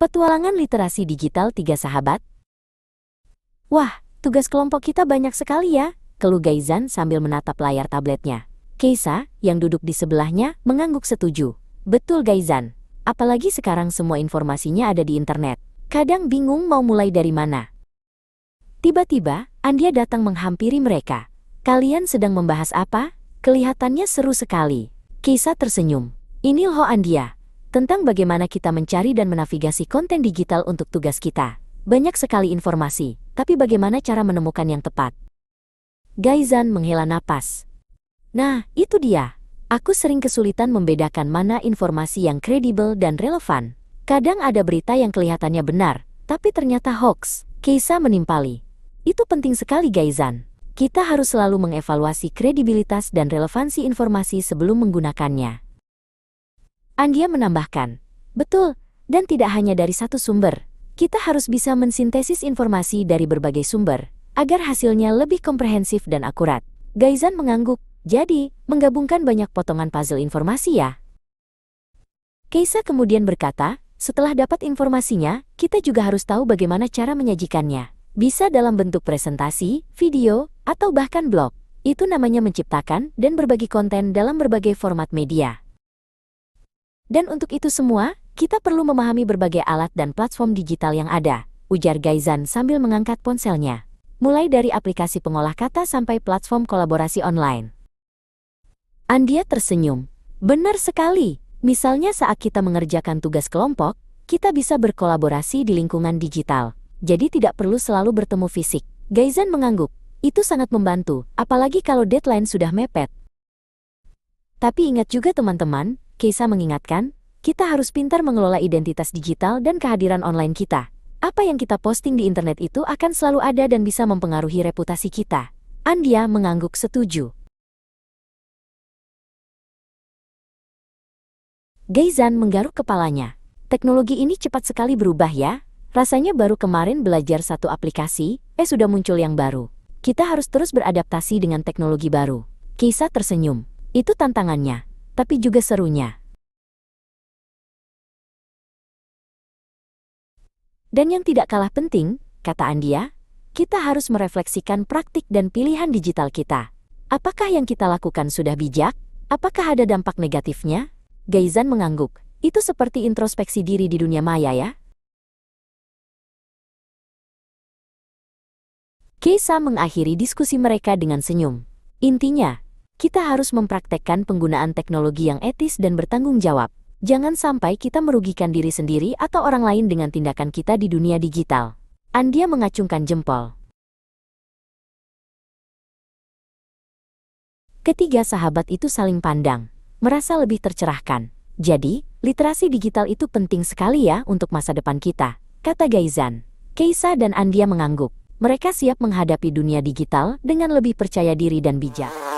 Petualangan literasi digital 3 sahabat. Wah, tugas kelompok kita banyak sekali ya, keluh Gaizan sambil menatap layar tabletnya. Keisa, yang duduk di sebelahnya, mengangguk setuju. Betul Gaizan, apalagi sekarang semua informasinya ada di internet. Kadang bingung mau mulai dari mana. Tiba-tiba, Andia datang menghampiri mereka. Kalian sedang membahas apa? Kelihatannya seru sekali. Keisa tersenyum. Ini loh Andia. Tentang bagaimana kita mencari dan menavigasi konten digital untuk tugas kita. Banyak sekali informasi, tapi bagaimana cara menemukan yang tepat? Gaizan menghela napas. Nah, itu dia. Aku sering kesulitan membedakan mana informasi yang kredibel dan relevan. Kadang ada berita yang kelihatannya benar, tapi ternyata hoax. Keisa menimpali. Itu penting sekali Gaizan. Kita harus selalu mengevaluasi kredibilitas dan relevansi informasi sebelum menggunakannya. Andia menambahkan, betul, dan tidak hanya dari satu sumber. Kita harus bisa mensintesis informasi dari berbagai sumber, agar hasilnya lebih komprehensif dan akurat. Gaizan mengangguk, jadi, menggabungkan banyak potongan puzzle informasi ya. Keisa kemudian berkata, setelah dapat informasinya, kita juga harus tahu bagaimana cara menyajikannya. Bisa dalam bentuk presentasi, video, atau bahkan blog. Itu namanya menciptakan dan berbagi konten dalam berbagai format media. Dan untuk itu semua, kita perlu memahami berbagai alat dan platform digital yang ada, ujar Gaizan sambil mengangkat ponselnya. Mulai dari aplikasi pengolah kata sampai platform kolaborasi online. Andia tersenyum. Benar sekali. Misalnya saat kita mengerjakan tugas kelompok, kita bisa berkolaborasi di lingkungan digital. Jadi tidak perlu selalu bertemu fisik. Gaizan mengangguk. Itu sangat membantu, apalagi kalau deadline sudah mepet. Tapi ingat juga teman-teman, Keisa mengingatkan, kita harus pintar mengelola identitas digital dan kehadiran online kita. Apa yang kita posting di internet itu akan selalu ada dan bisa mempengaruhi reputasi kita. Andia mengangguk setuju. Gaizan menggaruk kepalanya. Teknologi ini cepat sekali berubah ya. Rasanya baru kemarin belajar satu aplikasi, sudah muncul yang baru. Kita harus terus beradaptasi dengan teknologi baru. Keisa tersenyum. Itu tantangannya, tapi juga serunya. Dan yang tidak kalah penting, kata Andia, kita harus merefleksikan praktik dan pilihan digital kita. Apakah yang kita lakukan sudah bijak? Apakah ada dampak negatifnya? Gaizan mengangguk. Itu seperti introspeksi diri di dunia maya ya. Keisa mengakhiri diskusi mereka dengan senyum. Intinya, kita harus mempraktekkan penggunaan teknologi yang etis dan bertanggung jawab. Jangan sampai kita merugikan diri sendiri atau orang lain dengan tindakan kita di dunia digital. Andia mengacungkan jempol. Ketiga sahabat itu saling pandang, merasa lebih tercerahkan. Jadi, literasi digital itu penting sekali ya untuk masa depan kita, kata Gaizan. Keisa dan Andia mengangguk. Mereka siap menghadapi dunia digital dengan lebih percaya diri dan bijak.